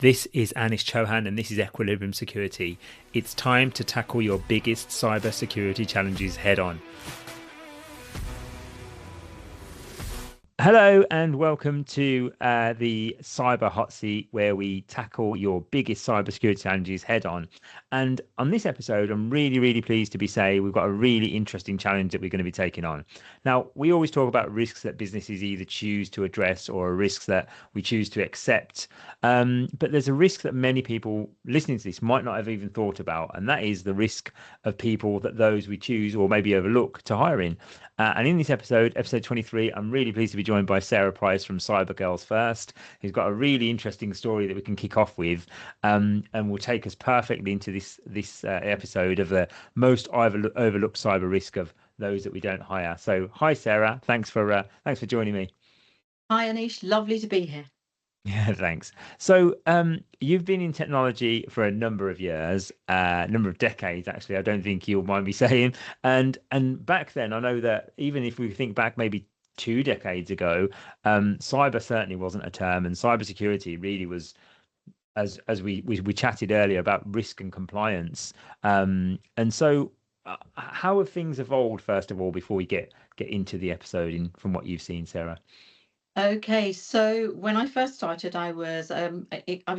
This is Anish Chauhan and this is Equilibrium Security. It's time to tackle your biggest cybersecurity challenges head on. Hello and welcome to the Cyber Hot Seat, where we tackle your biggest cybersecurity challenges head on. And on this episode, I'm really pleased to say we've got a really interesting challenge that we're going to be taking on. Now, we always talk about risks that businesses either choose to address or risks that we choose to accept. But there's a risk that many people listening to this might not have even thought about, and that is the risk of people that those we choose or maybe overlook to hiring. And in this episode 23, I'm really pleased to be joined by Sarah Price from Cyber Girls First, who's got a really interesting story that we can kick off with, and will take us perfectly into this episode of the most overlooked cyber risk of those that we don't hire. So, hi Sarah, thanks for joining me. Hi Anish, lovely to be here. Yeah, thanks. So, you've been in technology for a number of years, number of decades, actually. I don't think you'll mind me saying. And back then, I know that even if we think back maybe 2 decades ago, cyber certainly wasn't a term, and cybersecurity really was, as we chatted earlier about risk and compliance. And so, how have things evolved, first of all, before we get into the episode, from what you've seen, Sarah? Okay, so when I first started, I was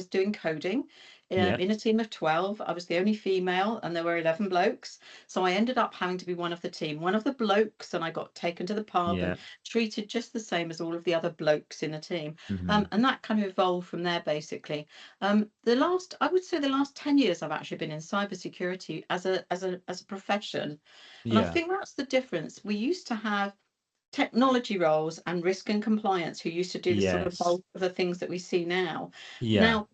doing coding Yeah, in a team of 12. I was the only female, and there were 11 blokes. So I ended up having to be one of the team, one of the blokes, and I got taken to the pub yeah. and treated just the same as all of the other blokes in the team. Hmm. And that kind of evolved from there, basically. I would say the last 10 years, I've actually been in cybersecurity as a profession, and I Yeah, think that's the difference. We used to have technology roles and risk and compliance who used to do the sort of yes. bulk of the things that we see now. Yeah, Now,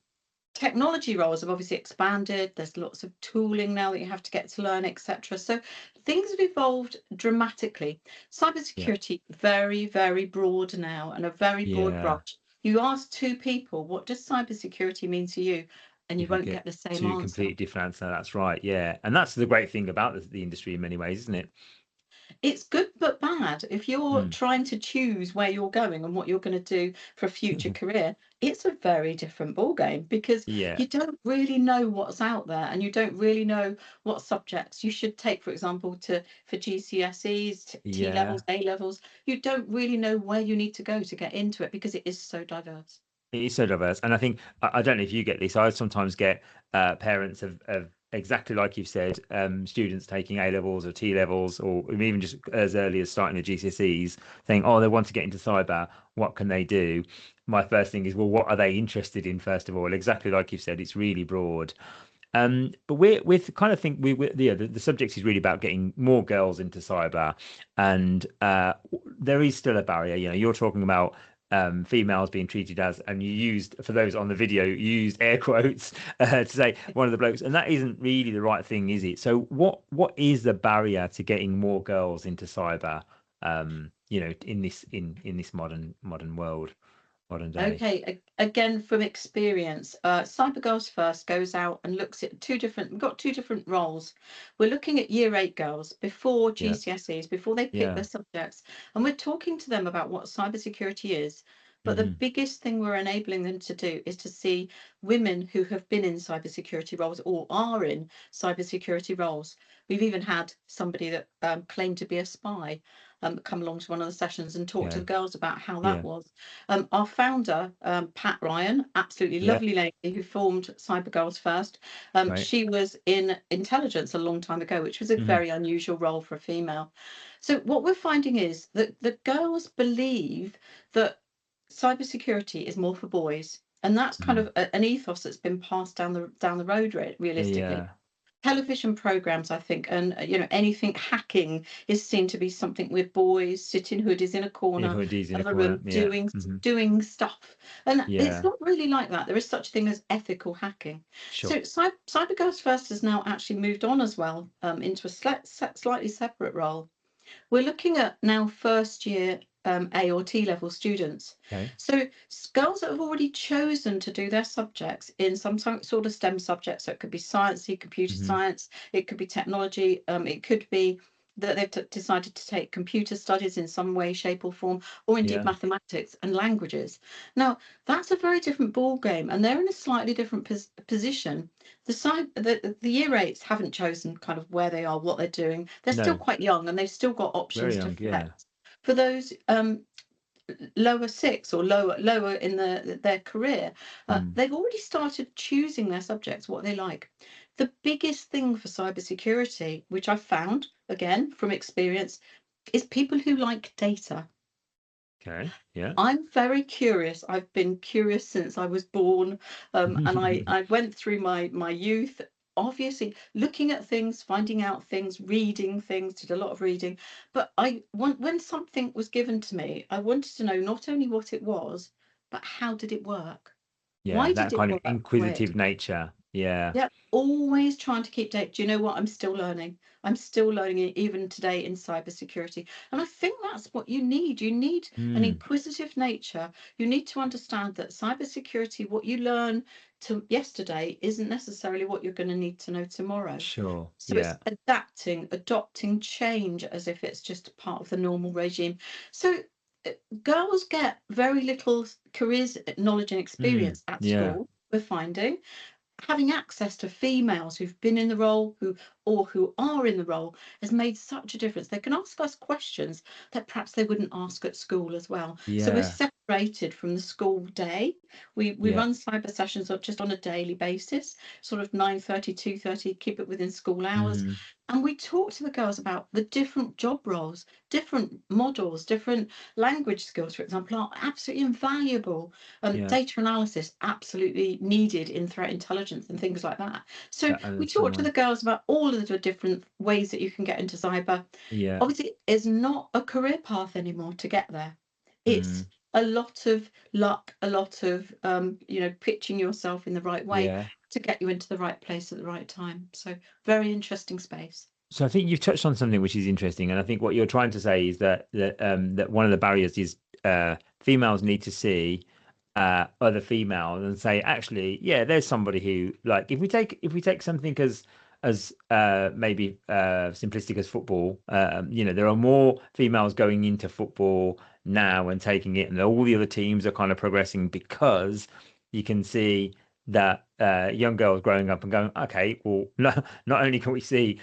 technology roles have obviously expanded. There's lots of tooling now that you have to get to learn, etc. So things have evolved dramatically. yeah, Cybersecurity, very broad now and a very broad yeah. brush. You ask two people, what does cybersecurity mean to you? And You you could won't get get the same two answer. completely different answers. That's right. Yeah, and that's the great thing about the industry in many ways, isn't it? It's good but bad. If you're Mm. trying to choose where you're going and what you're going to do for a future career, it's a very different ball game because Yeah, you don't really know what's out there and you don't really know what subjects you should take, for example, for GCSEs, T yeah. levels, A levels. You don't really know where you need to go to get into it because it is so diverse. It is so diverse, and I think I don't know if you get this. I sometimes get parents of exactly like you've said, students taking A levels or T levels, or even just as early as starting the GCSEs, saying, "Oh, they want to get into cyber. What can they do?" My first thing is, well, what are they interested in? First of all, exactly like you've said, it's really broad. But we're kind of think yeah, the subject is really about getting more girls into cyber, and there is still a barrier. You know, you're talking about females being treated as, and you used, for those on the video, you used air quotes to say one of the blokes, and that isn't really the right thing, is it? So what is the barrier to getting more girls into cyber? In this modern world, modern day. Okay, again from experience, Cyber Girls First goes out and looks at we've got two different roles. We're looking at year eight girls before Yeah, GCSEs, before they pick yeah. their subjects, and we're talking to them about what cybersecurity is. But the Hmm. biggest thing we're enabling them to do is to see women who have been in cybersecurity roles or are in cybersecurity roles. We've even had somebody that claimed to be a spy come along to one of the sessions and talk to the Okay. girls about how that Yeah. was. Our founder, Pat Ryan, absolutely Yeah. lovely lady who formed Cyber Girls First. Right. She was in intelligence a long time ago, which was a Hmm. very unusual role for a female. So what we're finding is that the girls believe that cybersecurity is more for boys. And that's kind of an ethos that's been passed down the road, realistically. Yeah. Television programs, I think, and anything hacking is seen to be something with boys sitting hoodies in a Yeah. corner Hoodies in a of a corner. room Yeah. doing Hmm. doing stuff, and it's Yeah. not really like that. There is such a thing as ethical hacking. Sure. So Cyber Girls First has now actually moved on as well, into a slightly separate role. We're looking at now first year A or T level students. Okay. So girls that have already chosen to do their subjects in some sort of STEM subject, so it could be science, computer Hmm. science, it could be technology, it could be that they've decided to take computer studies in some way, shape, or form, or indeed Yeah. mathematics and languages. Now, that's a very different ball game, and they're in a slightly different position. The year eights haven't chosen kind of where they are, what they're doing. They're still No. quite young, and they've still got Very options to young. Yeah. flex. For those lower six or lower in their career, Mm. they've already started choosing their subjects, what they like. The biggest thing for cybersecurity, which I found again from experience, is people who like data. Okay. Yeah. I'm very curious. I've been curious since I was born, and I went through my youth, obviously looking at things, finding out things, reading things, did a lot of reading. But when something was given to me, I wanted to know not only what it was, but how did it work? Yeah. Why did That it kind of work the way it inquisitive nature. Yeah. Yeah, always trying to keep data. Do you know what? I'm still learning. I'm still learning it even today in cybersecurity. And I think that's what you need. You need an Mm. inquisitive nature. You need to understand that cybersecurity, what you learn to yesterday, isn't necessarily what you're going to need to know tomorrow. Sure. So it's Yeah. adapting, adopting change as if it's just part of the normal regime. So girls get very little careers knowledge and Mm. experience at Yeah. school, we're finding. Having access to females who've been in the role who are in the role has made such a difference. They can ask us questions that perhaps they wouldn't ask at school as well. So we're Yeah. separated from the school day. We Yeah. run cyber sessions just on a daily basis, sort of 9:30, 2:30, keep it within school hours. Mm. And we talk to the girls about the different job roles, different models, different language skills, for example, are absolutely invaluable. Yeah. Data analysis absolutely needed in threat intelligence and things like that. So That we is talk to someone. the girls about all of the different ways that you can get into cyber. Yeah. Obviously, it's not a career path anymore to get there. It's Mm. a lot of luck, a lot of pitching yourself in the right way Yeah. to get you into the right place at the right time. So very interesting space. So I think you've touched on something which is interesting, and I think what you're trying to say is that one of the barriers is females need to see other females and say, actually, yeah, there's somebody who, like, if we take something as maybe simplistic as football, there are more females going into football now and taking it, and all the other teams are kind of progressing because you can see that young girls growing up and going, okay, well, not only can we see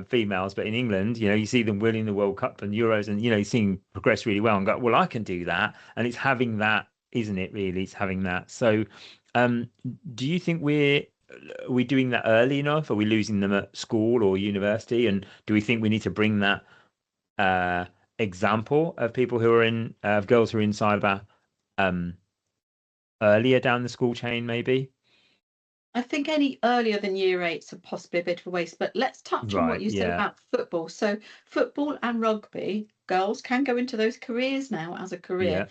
females, but in England, you see them winning the World Cup and Euros, and seeing progress really well, and go, well, I can do that, and it's having that, isn't it? Really, it's having that. So, um, do you think are we doing that early enough? Are we losing them at school or university? And do we think we need to bring that example of people who are of girls who are in cyber um, earlier down the school chain, maybe? I think any earlier than year eights are possibly a bit of a waste, but let's touch on what Right. you said Yeah. about football. So football and rugby, girls can go into those careers now as a career, Yeah.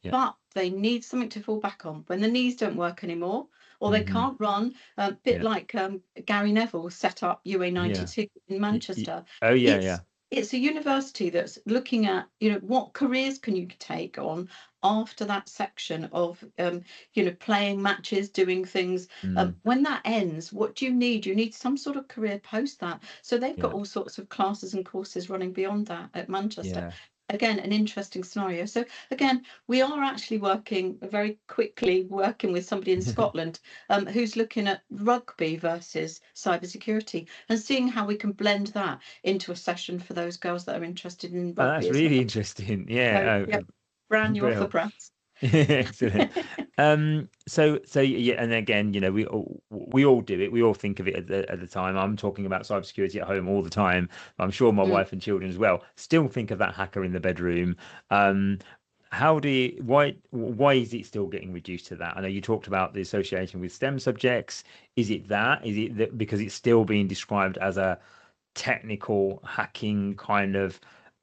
Yeah. but they need something to fall back on when the knees don't work anymore or they Hmm. can't run. A bit Yeah. like Gary Neville set up Yeah. UA92 in Manchester. Oh, yeah. Yeah. It's a university that's looking at what careers can you take on after that section of playing matches, doing things. Mm, When that ends, what do you need? You need some sort of career post that. So they've got yeah. all sorts of classes and courses running beyond that at Manchester. Yeah. Again, an interesting scenario. So again, we are actually working very quickly, working with somebody in Scotland who's looking at rugby versus cybersecurity and seeing how we can blend that into a session for those girls that are interested in Oh, rugby that's as really well. interesting. So Yeah. yeah, Oh, brand new off the Brill. press. Excellent. So yeah, and again, we all do it. We all think of it at the time. I'm talking about cybersecurity at home all the time. I'm sure my Mm. wife and children as well still think of that hacker in the bedroom. Um, why is it still getting reduced to that? I know you talked about the association with STEM subjects. Is it that? Is it that because it's still being described as a technical hacking kind of,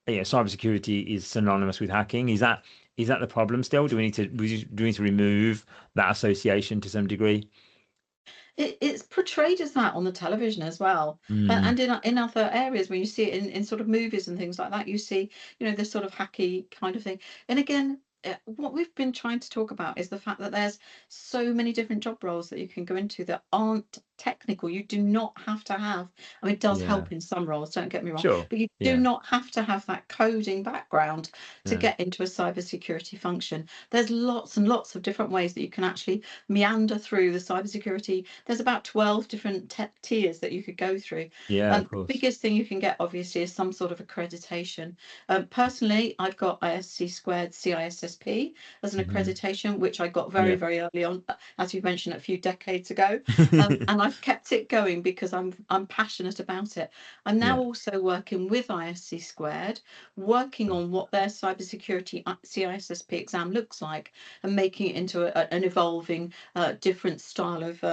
cybersecurity is synonymous with hacking? Is that the problem still? Do we need to remove that association to some degree? It's portrayed as that on the television as well, Mm, and in other areas when you see it in sort of movies and things like that, you see this sort of hacky kind of thing. And again, what we've been trying to talk about is the fact that there's so many different job roles that you can go into that aren't technical. You do not have to have, I mean, it does Yeah. help in some roles, don't get me wrong, Sure. but you do Yeah. not have to have that coding background to Yeah. get into a cybersecurity function. There's lots and lots of different ways that you can actually meander through the cybersecurity. There's about 12 different tiers that you could go through. Yeah, of The course. biggest thing you can get, obviously, is some sort of accreditation. Personally, I've got ISC squared CISSP as an Hmm. accreditation, which I got very, Yeah. very early on, as you mentioned, a few decades ago. And I've kept it going because I'm passionate about it. I'm now Yeah. also working with ISC squared, working on what their cybersecurity CISSP exam looks like, and making it into an evolving, different style of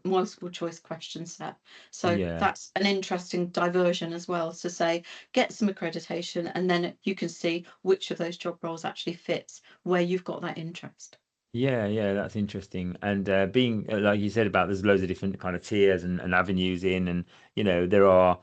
multiple choice question set. So Yeah. that's an interesting diversion as well, to say, get some accreditation, and then you can see which of those job roles actually fits where you've got that interest. Yeah, yeah, that's interesting. And being like you said about there's loads of different kind of tiers and avenues in, and there are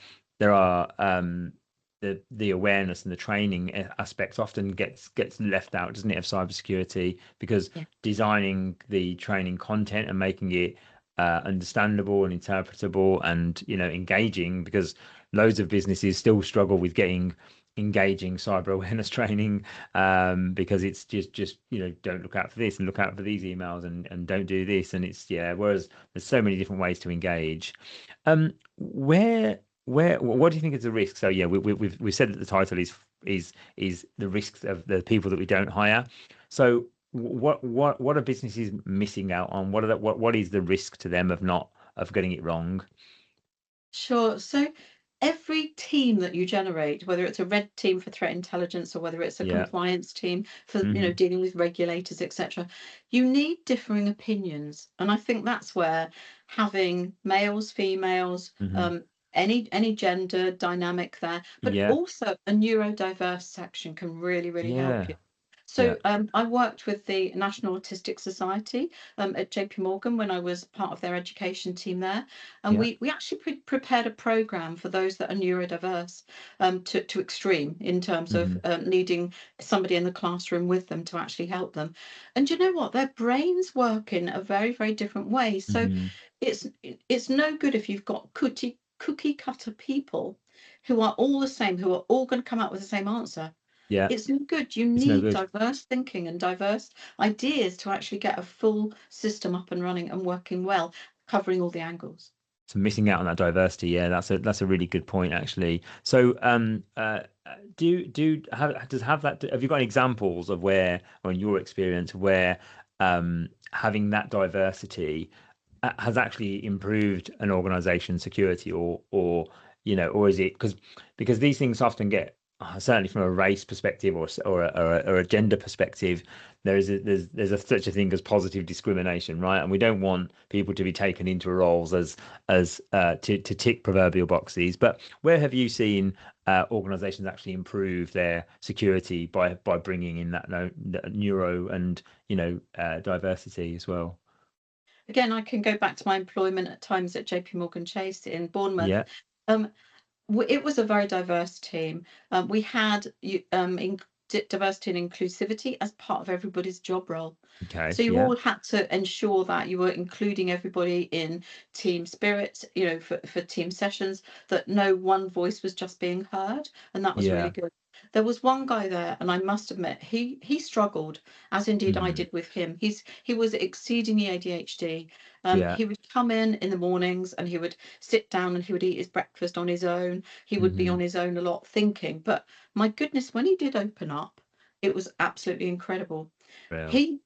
the awareness and the training aspects often gets left out, doesn't it, of cybersecurity, because Yeah. designing the training content and making it understandable and interpretable and engaging, because loads of businesses still struggle with getting engaging cyber awareness training, because it's just don't look out for this and look out for these emails and don't do this, and it's whereas there's so many different ways to engage. Where what do you think is the risk? So yeah, we've said that the title is the risks of the people that we don't hire. So what are businesses missing out on? What is the risk to them of getting it wrong? Sure. So every team that you generate, whether it's a red team for threat intelligence or whether it's a Yeah. compliance team for, Hmm. dealing with regulators, etc., you need differing opinions. And I think that's where having males, females, Hmm. any gender dynamic there, but Yeah. also a neurodiverse section can really, really help Yeah. you. Yeah. So I worked with the National Autistic Society at JP Morgan when I was part of their education team there. And Yeah. we actually prepared a program for those that are neurodiverse, to extreme in terms of Hmm. needing somebody in the classroom with them to actually help them. And you know what? Their brains work in a very, very different way. So Hmm. it's it's no good if you've got cookie cutter people who are all the same, who are all going to come up with the same answer. Yeah. It's no good. You It's no need good. diverse thinking and diverse ideas to actually get a full system up and running and working well, covering all the angles. So missing out on that diversity, yeah, that's a really good point actually. So do have does have that have you got any examples of where, or in your experience, where having that diversity has actually improved an organization's security, or is it because these things often get, certainly from a race perspective, or a gender perspective, there's such a thing as positive discrimination, right? And we don't want people to be taken into roles as to tick proverbial boxes. But where have you seen organizations actually improve their security by bringing in that neuro and diversity as well? Again, I can go back to my employment at times at JP Morgan Chase in Bournemouth. Yeah. Um, it was a very diverse team. We had diversity and inclusivity as part of everybody's job role. Okay. So you Yeah. all had to ensure that you were including everybody in team spirit, for team sessions, that no one voice was just being heard. And that was really Yeah. good. There was one guy there, and I must admit, he struggled, as indeed I Hmm. did with him. He was exceedingly ADHD. Yeah. He would come in the mornings and he would sit down and he would eat his breakfast on his own. He would be Hmm. on his own a lot thinking. But my goodness, when he did open up, it was absolutely incredible. Real. He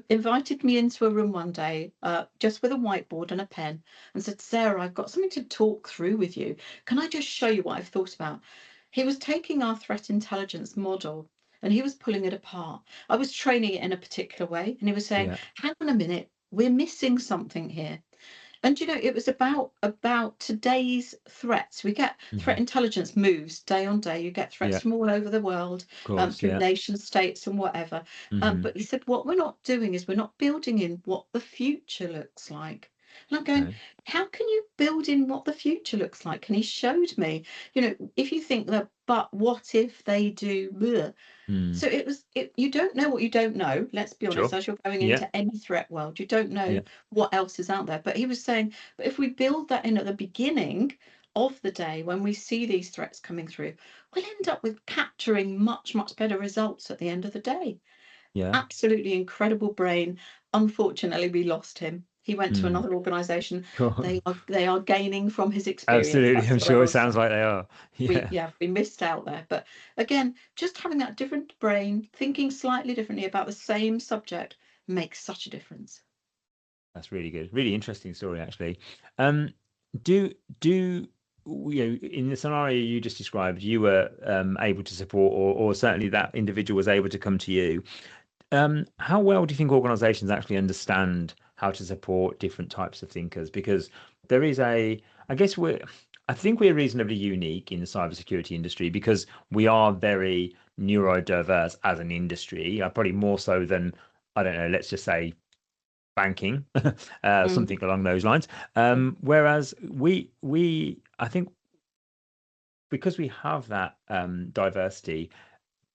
invited me into a room one day, just with a whiteboard and a pen, and said, "Sarah, I've got something to talk through with you. Can I just show you what I've thought about?" He was taking our threat intelligence model and he was pulling it apart. I was training it in a particular way, and he was saying, Yeah. "Hang on a minute, we're missing something here." And it was about today's threats. We get threat Hmm. intelligence moves day on day. You get threats Yeah. from all over the world, Of course. through Yeah. nation states and whatever. Hmm. But he said, what we're not doing is we're not building in what the future looks like. And I'm going, Okay. how can you build in what the future looks like? And he showed me, if you think that, but what if they do bleh. Mm. So you don't know what you don't know, let's be honest, Sure. as you're going Yeah. into any threat world, you don't know Yeah. what else is out there. But he was saying, but if we build that in at the beginning of the day, when we see these threats coming through, we'll end up with capturing much, much better results at the end of the day. Yeah. Absolutely incredible brain. Unfortunately, we lost him. He went to Mm. another organization. Cool. They are gaining from his experience. Absolutely. That's I'm what I sure it will say. sounds like they are. Yeah. We missed out there. But again, just having that different brain, thinking slightly differently about the same subject makes such a difference. That's really good. Really interesting story, actually. Um, do do in the scenario you just described, you were able to support, or certainly that individual was able to come to you. How well do you think organizations actually understand how to support different types of thinkers? Because there is I guess I think we're reasonably unique in the cybersecurity industry because we are very neurodiverse as an industry, probably more so than, I don't know, let's just say banking, Mm. something along those lines. Mm. Whereas I think because we have that diversity,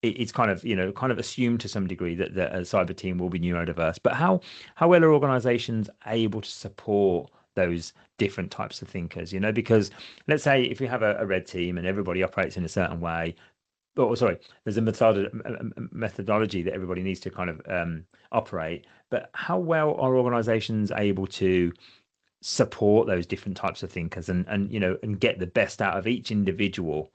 it's kind of kind of assumed to some degree that a cyber team will be neurodiverse. But how well are organizations able to support those different types of thinkers? Because let's say if we have a red team and everybody operates in a certain way, oh, sorry, there's a methodology that everybody needs to kind of operate. But how well are organizations able to support those different types of thinkers and get the best out of each individual?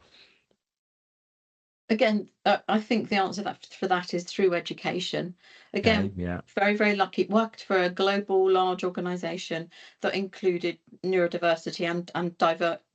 Again, I think the answer for that is through education. Okay, Again, yeah. very, very lucky. Worked for a global large organization that included neurodiversity and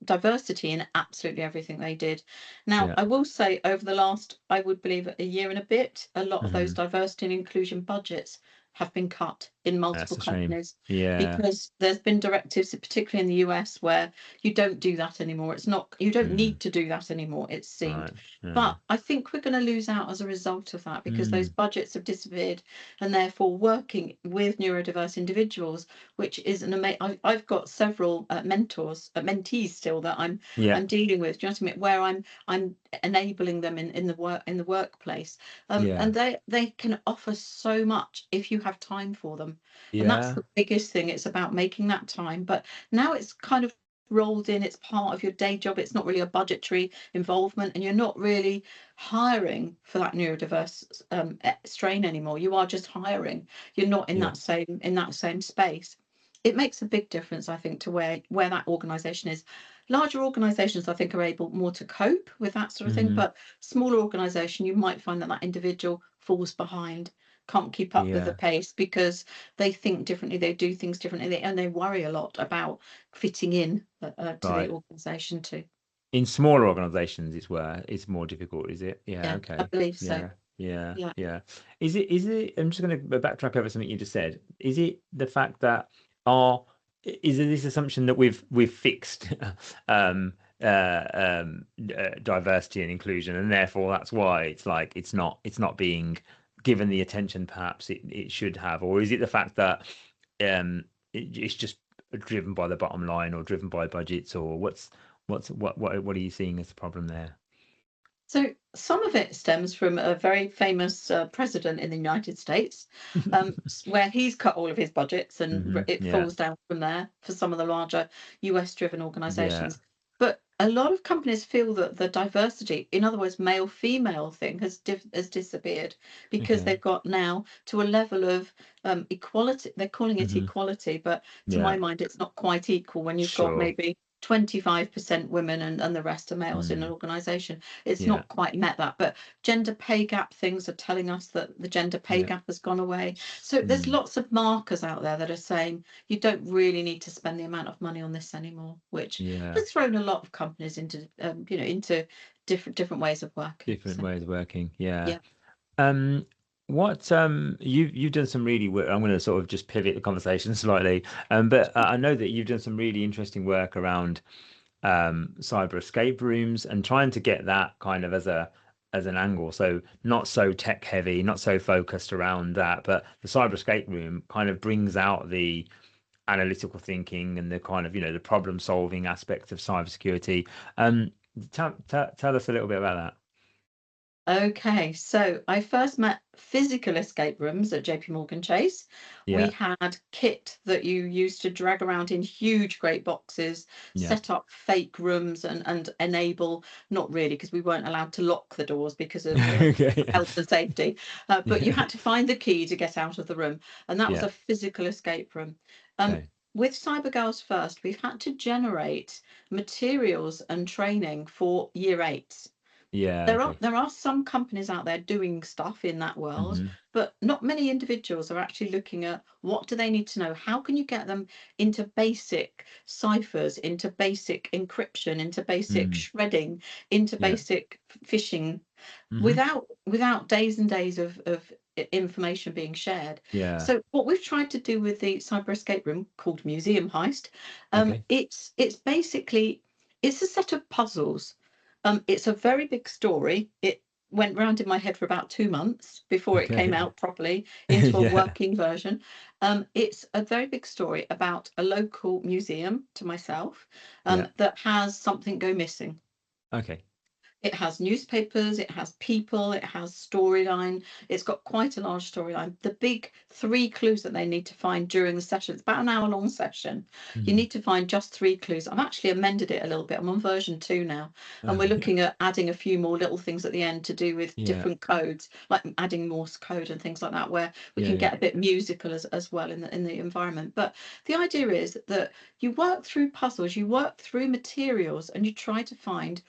diversity in absolutely everything they did. Now, Yeah. I will say over the last, I would believe, a year and a bit, a lot of those Hmm. diversity and inclusion budgets have been cut in That's multiple a shame. companies Yeah. because there's been directives, particularly in the US, where you don't do that anymore. You don't Mm, need to do that anymore, it seemed. right. Yeah. But I think we're going to lose out as a result of that because those Mm, budgets have disappeared, and therefore working with neurodiverse individuals, which is an amazing. I've got several mentees still that yeah. I'm dealing with. Do you know what I mean? Where I'm enabling them in the workplace, Yeah. and they can offer so much if you have time for them, and that's Yeah. the biggest thing. It's about making that time. But now it's kind of rolled in, it's part of your day job, it's not really a budgetary involvement, and you're not really hiring for that neurodiverse strain anymore. You are just hiring. You're not in Yeah. that same space. It makes a big difference, I think, to where that organization is. Larger organizations, I think, are able more to cope with that sort of thing, Mm, but smaller organization, you might find that individual falls behind, can't keep up with the yeah. pace because they think differently, they do things differently, and they worry a lot about fitting in to the Right. organization too. In smaller organizations, it's more difficult, is it? Yeah. Yeah, I Okay. believe so. Yeah. Yeah. Yeah. Yeah. Is it, I'm just going to backtrack over something you just said. Is it the fact that are is it this assumption that we've fixed um diversity and inclusion, and therefore that's why it's like it's not being given the attention perhaps it should have? Or is it the fact that it's just driven by the bottom line or driven by budgets, or what are you seeing as the problem there? So some of it stems from a very famous president in the United States, where he's cut all of his budgets, and it Yeah. falls down from there for some of the larger US-driven Yeah. organizations. But a lot of companies feel that the diversity, in other words, male-female thing, has disappeared because Okay. they've got now to a level of equality. They're calling it Hmm. equality, but to my Yeah. mind, it's not quite equal when you've got Sure. maybe 25% women and the rest are males in an Mm. organization. It's Yeah. not quite met that, but gender pay gap things are telling us that the gender pay Yeah. gap has gone away. So there's Mm. lots of markers out there that are saying you don't really need to spend the amount of money on this anymore, which Yeah. has thrown a lot of companies into different ways of working. Different So ways of working. Yeah. yeah. Um, what you've done some really work. I'm going to sort of just pivot the conversation slightly. But I know that you've done some really interesting work around cyber escape rooms and trying to get that kind of as an angle. So not so tech heavy, not so focused around that, but the cyber escape room kind of brings out analytical thinking and the kind of, the problem solving aspect of cybersecurity. Tell us a little bit about that. Okay, so I first met physical escape rooms at JP Morgan Chase. We Yeah. had kit that you used to drag around in huge, great boxes, Yeah. set up fake rooms and enable, not really, because we weren't allowed to lock the doors because of Okay. health and safety, but you Yeah. had to find the key to get out of the room. And that was Yeah. a physical escape room. Okay. With Cyber Girls First, we've had to generate materials and training for year 8s. Yeah. There are Okay. there are some companies out there doing stuff in that world, Hmm. but not many individuals are actually looking at what do they need to know? How can you get them into basic ciphers, into basic encryption, into basic Mm. shredding, into Yeah. basic phishing, Hmm. without days and days of information being shared. Yeah. So what we've tried to do with the cyber escape room called Museum Heist, Okay. it's basically it's a set of puzzles. It's a very big story. It went round in my head for about 2 months before it came Okay. out properly into a Yeah. working version. It's a very big story about a local museum to myself Yeah. that has something go missing. Okay. It has newspapers, it has people, it has storyline. It's got quite a large storyline. The big 3 clues that they need to find during the session, it's about an hour-long session. You Mm. need to find just 3 clues. I've actually amended it a little bit. I'm on version 2 now, and we're Okay. looking at adding a few more little things at the end to do with Yeah. different codes, like adding Morse code and things like that, where we Yeah. can Yeah. get a bit musical as well in the environment. But the idea is that you work through puzzles, you work through materials, and you try to find,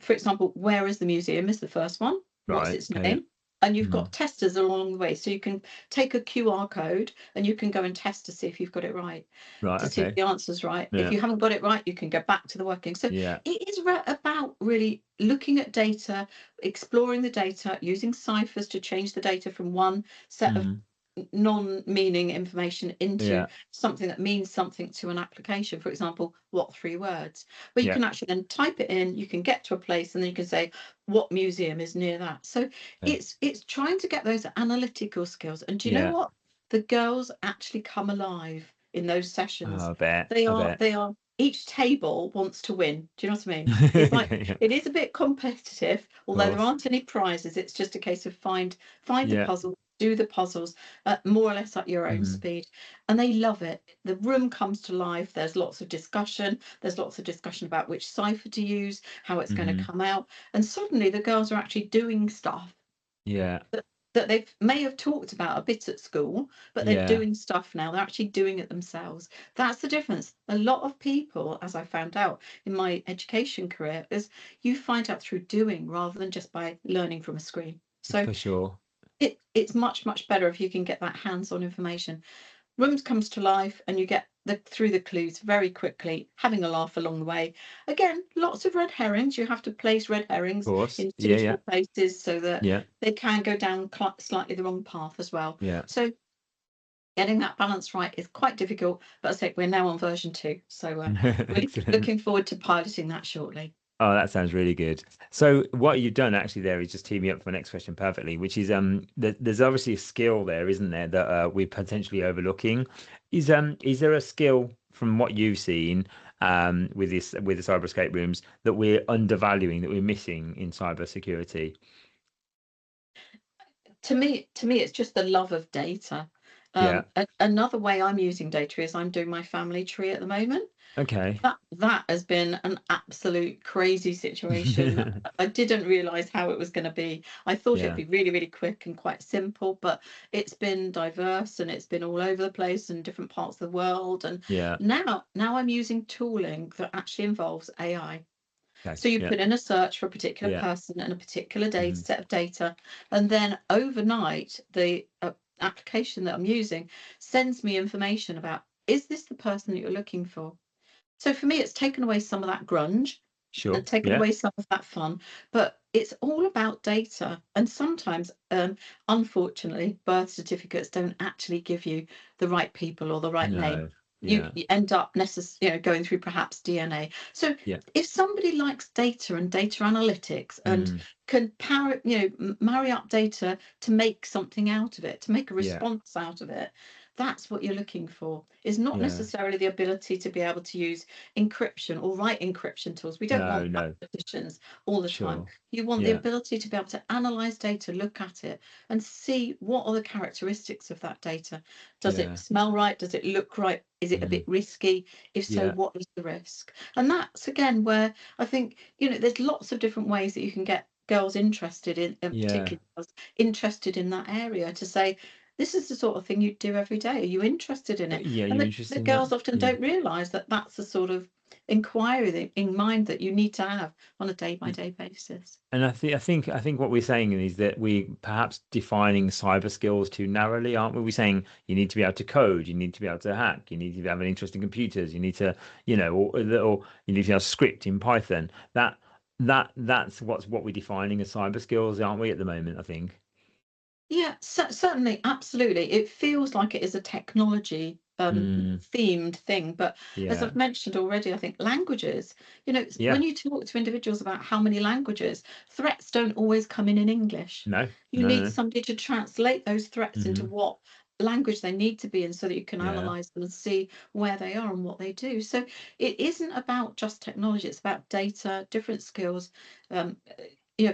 for example, where is the museum is the first one. What's Right. its Okay. Yeah. name? And you've Mm. got testers along the way. So you can take a QR code and you can go and test to see if you've got it right, Right. to see if Okay. the answer's right. If Yeah. you haven't got it right, you can go back to the working. So Yeah. it is about really looking at data, exploring the data, using ciphers to change the data from one set of Mm. non-meaning information into Yeah. something that means something to an application. For example, what 3 words? Where you Yeah. can actually then type it in, you can get to a place, and then you can say what museum is near that. So Okay. it's trying to get those analytical skills. And do you know Yeah. what? The girls actually come alive in those sessions. Oh, I bet. They I are bet. they are each table wants to win. Do you know what I mean? It's like Okay. Yeah. it is a bit competitive, Of although there course. aren't any prizes. It's just a case of find the Yeah. puzzle, do the puzzles more or less at your own Hmm. speed. And they love it. The room comes to life. There's lots of discussion. There's lots of discussion about which cipher to use, how it's going to Hmm. come out. And suddenly the girls are actually doing stuff Yeah. that they may have talked about a bit at school, but they're Yeah. doing stuff now. They're actually doing it themselves. That's the difference. A lot of people, as I found out in my education career, is you find out through doing rather than just by learning from a screen. So For sure. it's much better if you can get that hands-on information. Rooms comes to life and you get through the clues very quickly, having a laugh along the way. Again, lots of red herrings. You have to place red Of herrings course. in Yeah. Yeah. suitable places so that Yeah. they can go down slightly the wrong path as well. Yeah. So getting that balance right is quite difficult, but I say we're now on version 2. So we're Excellent. looking forward to piloting that shortly. Oh, that sounds really good. So what you've done actually there is just tee me up for my next question perfectly, which is there's obviously a skill there, isn't there, that we're potentially overlooking. Is there a skill from what you've seen with the cyber escape rooms that we're undervaluing, that we're missing in cyber security? To me, it's just the love of data. Yeah. Another way I'm using data is I'm doing my family tree at the moment. Okay. That has been an absolute crazy situation. I didn't realize how it was going to be. I thought it'd Yeah. be really, really quick and quite simple, but it's been diverse and it's been all over the place in different parts of the world. And Yeah. now I'm using tooling that actually involves AI. Okay. So you Yeah. put in a search for a particular Yeah. person and a particular data Mhm. set of data, and then overnight the application that I'm using sends me information about, is this the person that you're looking for? So for me, it's taken away some of that grunge Sure. and taken Yeah. away some of that fun, but it's all about data. And sometimes, unfortunately, birth certificates don't actually give you the right people or the right name. No. You, Yeah. you end up going through perhaps DNA. So Yeah. if somebody likes data and data analytics and Mm. can marry up data to make something out of it, to make a Yeah. response out of it, That's what you're looking for. Is not Yeah. necessarily the ability to be able to use encryption or write encryption tools. We don't No, want no. mathematicians all the time. Sure. You want the Yeah. ability to be able to analyze data, look at it, and see what are the characteristics of that data. Does it Yeah. smell right? Does it look right? Is it a Hmm. bit risky? If so, Yeah. what is the risk? And that's again where I think, there's lots of different ways that you can get girls interested in, and Yeah. particularly girls interested in that area, to say, this is the sort of thing you do every day. Are you interested in it? Yeah. And You're the interested in that? girls often Yeah. don't realise that that's the sort of inquiry in mind that you need to have on a day-by-day basis. And I think what we're saying is that we perhaps defining cyber skills too narrowly, aren't we? We're saying you need to be able to code, you need to be able to hack, you need to have an interest in computers, you need to, or you need to have script in Python. That's what we're defining as cyber skills, aren't we, at the moment, I think. Yeah, certainly, absolutely. It feels like it is a technology Mm, themed thing, but as yeah. I've mentioned already, I think languages, when Yeah. you talk to individuals about how many languages, threats don't always come in English. No. You No, need no. somebody to translate those threats into Hmm. what language they need to be in so that you can Yeah. analyze them and see where they are and what they do. So it isn't about just technology, it's about data, different skills, um,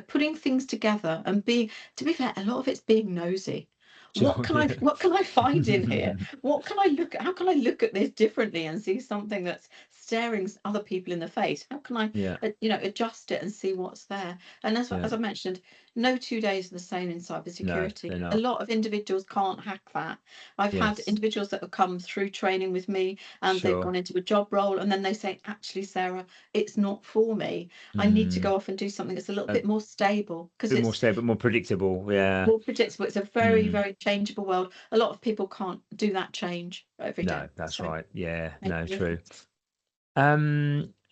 putting things together and being, to be fair, a lot of it's being nosy. Sure. Yeah. What can I find in here? What can I look at? How can I look at this differently and see something that's staring other people in the face? How can I, Yeah. adjust it and see what's there? And Yeah. as I mentioned, no 2 days are the same in No, cybersecurity. they're A not. lot of individuals can't hack that. I've had Yes. individuals that have come through training with me and they've Sure. gone into a job role and then they say, actually, Sarah, it's not for me. I need to Mm. go off and do something that's a little A bit more stable because bit more it's stable, more predictable. Yeah. more predictable. It's a very, Mm. very changeable world. A lot of people can't do that change every day. No, that's So right. Yeah. make No, a true. difference.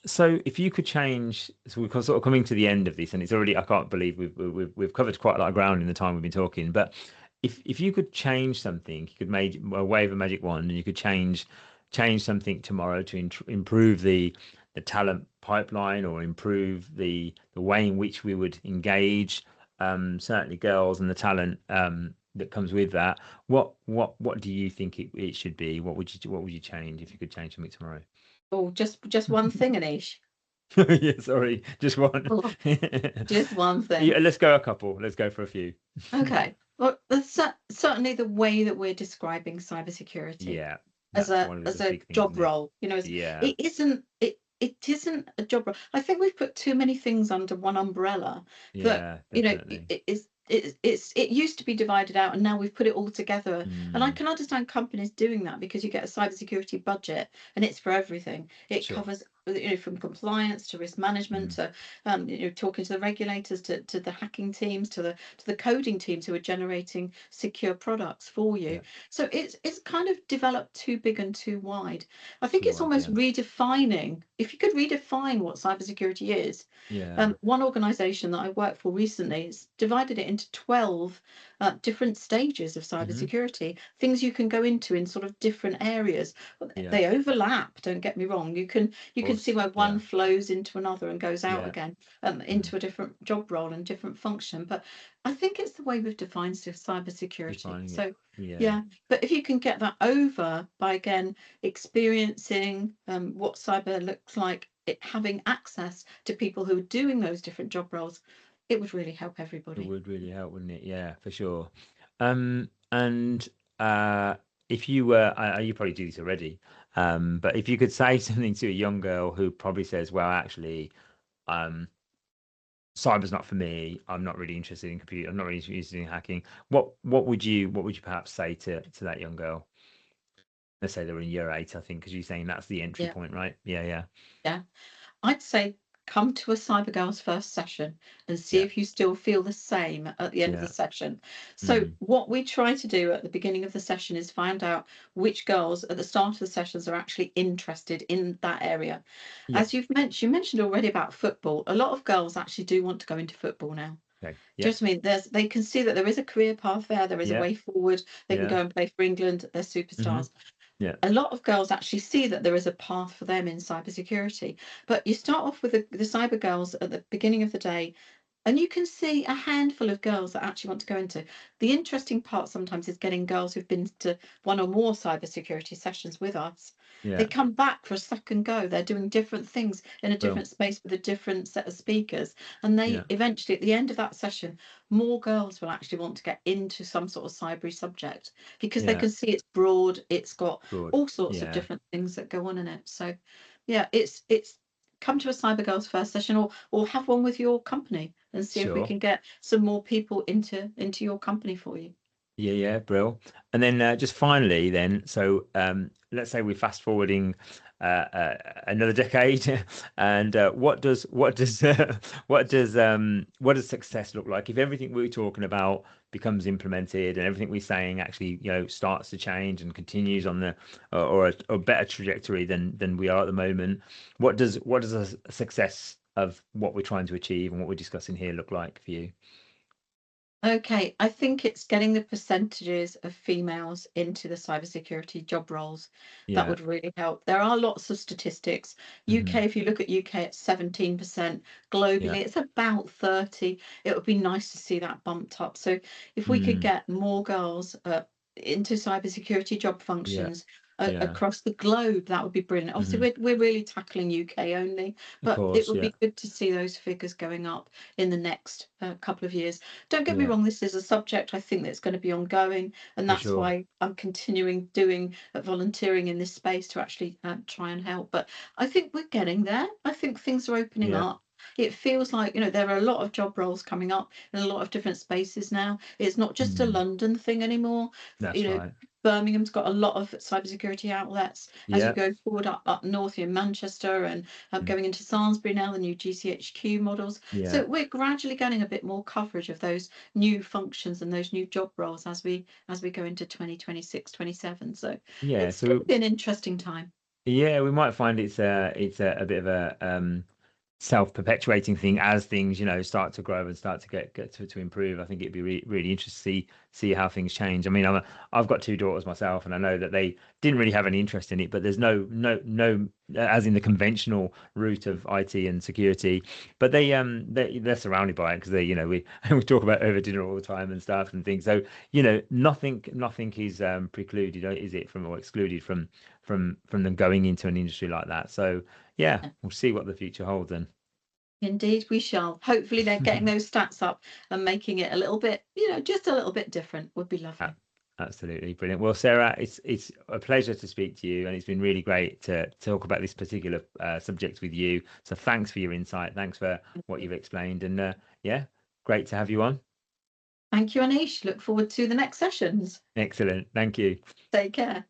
So if you could change, so we're sort of coming to the end of this, and it's already, I can't believe we've covered quite a lot of ground in the time we've been talking. But if you could change something, you could wave a magic wand, and you could change something tomorrow to improve the talent pipeline or improve the way in which we would engage, certainly girls and the talent that comes with that. What do you think it should be? What would you change if you could change something tomorrow? Oh, just one thing, Anish. Yeah, sorry, just one. Oh, just one thing. Yeah, let's go a couple. Let's go for a few. Okay. Well, certainly the way that we're describing cybersecurity Yeah, as that's one of as the a big things, job isn't it? role, Yeah, it isn't a job role. I think we've put too many things under one umbrella that, yeah, definitely. it used to be divided out and now we've put it all together. And I Mm, can understand companies doing that because you get a cybersecurity budget and it's for everything. It sure. covers, from compliance to risk management Mm, to, talking to the regulators, to the hacking teams, to the coding teams who are generating secure products for you. yeah, So it's kind of developed too big and too wide. I think too it's wide. almost Yeah, redefining. If you could redefine what cybersecurity is, yeah. one organisation that I worked for recently has divided it into 12 different stages of Hmm. cybersecurity, things you can go into in sort of different areas. Yeah, They overlap, don't get me wrong. You of can see course. where Yeah, one flows into another and goes out yeah. again, Mm, into a different job role and different function. But I think it's the way we've defined cybersecurity. defining it. So Yeah, yeah, but if you can get that over by again experiencing what cyber looks like, it having access to people who are doing those different job roles, it would really help it everybody. would really help, wouldn't it? Yeah, for sure. And if you were, you probably do this already, but if you could say something to a young girl who probably says, "Well, actually, um, cyber's not for me. I'm not really interested in computer. I'm not really interested in hacking." What would you perhaps say to that young girl? Let's say they're in year eight, I think, because you're saying that's the entry Yeah, point, right? Yeah, yeah, yeah. I'd say come to a Cybergirls first session and see yeah, if you still feel the same at the end of the yeah. session. So Mm. what we try to do at the beginning of the session is find out which girls at the start of the sessions are actually interested in that area. Yeah. As you mentioned already about football. A lot of girls actually do want to go into football now. Okay. Do Yeah. you know what I mean? They can see that there is a career path there, there is a Yeah. way forward. They can Yeah. go and play for England, they're Hmm. superstars. Yeah. A lot of girls actually see that there is a path for them in cybersecurity. But you start off with the cyber girls at the beginning of the day. And you can see a handful of girls that actually want to go into. The interesting part sometimes is getting girls who've been to one or more cybersecurity sessions with us. They Yeah. come back for a second go. They're doing different things in a Well, different space with a different set of speakers. And yeah. they eventually, at the end of that session, more girls will actually want to get into some sort of cybery subject because they Yeah. can see it's broad, it's got Broad. all sorts of Yeah. different things that go on in it. So yeah, it's come to a Cyber Girls First session, or have one with your company and see if we Sure. can get some more people into your company for you. Yeah, yeah, brill. And then just finally, then, so let's say we're fast forwarding another decade, and what does success look like if everything we're talking about becomes implemented and everything we're saying actually, starts to change and continues on the or a better trajectory than we are at the moment? What does a success of what we're trying to achieve and what we're discussing here look like for you? Okay, I think it's getting the percentages of females into the cybersecurity job roles that Yeah. would really help. There are lots of statistics. Hmm. UK, if you look at UK, it's 17%. Yeah. Globally, it's about 30. It would be nice to see that bumped up. So if we could Mm. get more girls into cybersecurity job Yeah. functions Yeah. across the globe, that would be brilliant. Obviously, Hmm. we're really tackling UK only, Of but it course. would Yeah. be good to see those figures going up in the next couple of years. Don't get me Yeah. wrong, this is a subject I think that's going to be ongoing, and For that's sure. why I'm continuing doing volunteering in this space to actually try and help. But I think we're getting there. I think things are opening Yeah. up. It feels like, there are a lot of job roles coming up in a lot of different spaces now. It's not just a Mm. London thing anymore. You That's know, right. Birmingham's got a lot of cybersecurity outlets. As you Yeah. go forward up north in Manchester and Mm. going into Salisbury now, the new GCHQ models. Yeah. So we're gradually getting a bit more coverage of those new functions and those new job roles as we go into 2026, 27. So Yeah. it's going So to be an interesting time. yeah, we might find it's a bit of a self-perpetuating thing as things start to grow and start to get to improve. I think it'd be really interesting to see how things change. I mean, I've got two daughters myself, and I know that they didn't really have any interest in it, but there's no as in the conventional route of IT and security, but they're surrounded by it because we we talk about over dinner all the time and stuff and things. So nothing is precluded, is it, from or excluded from them going into an industry like that. So yeah, we'll see what the future holds then. Indeed, we shall. Hopefully, they're getting those stats up and making it a little bit, just a little bit different. Would be A- lovely. Absolutely brilliant. Well, Sarah, it's a pleasure to speak to you, and it's been really great to talk about this particular subject with you. So thanks for your insight. Thanks for what you've explained, and yeah, great to have you on. Thank you, Anish. Look forward to the next sessions. Excellent. Thank you. Take care.